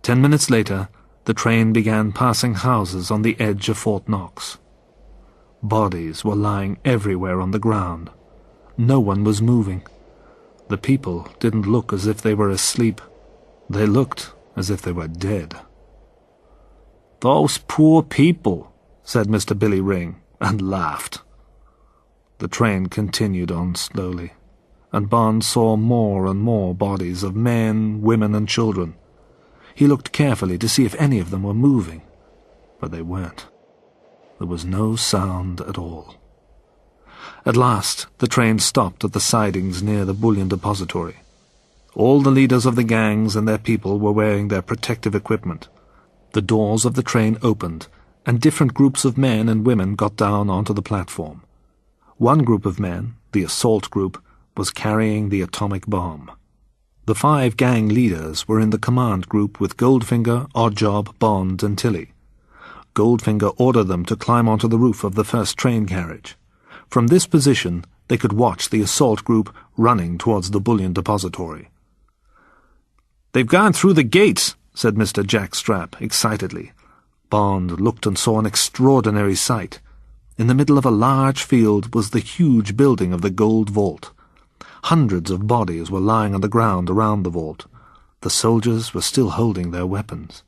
10 minutes later, the train began passing houses on the edge of Fort Knox. Bodies were lying everywhere on the ground. No one was moving. The people didn't look as if they were asleep. They looked as if they were dead. "Those poor people," said Mr. Billy Ring, and laughed. The train continued on slowly, and Barnes saw more and more bodies of men, women, and children. He looked carefully to see if any of them were moving, but they weren't. There was no sound at all. At last, the train stopped at the sidings near the bullion depository. All the leaders of the gangs and their people were wearing their protective equipment. The doors of the train opened, and different groups of men and women got down onto the platform. One group of men, the assault group, was carrying the atomic bomb. The 5 gang leaders were in the command group with Goldfinger, Oddjob, Bond, and Tilly. Goldfinger ordered them to climb onto the roof of the first train carriage. From this position, they could watch the assault group running towards the bullion depository. "They've gone through the gates," said Mr. Jack Strapp excitedly. Bond looked and saw an extraordinary sight. In the middle of a large field was the huge building of the gold vault. Hundreds of bodies were lying on the ground around the vault. The soldiers were still holding their weapons.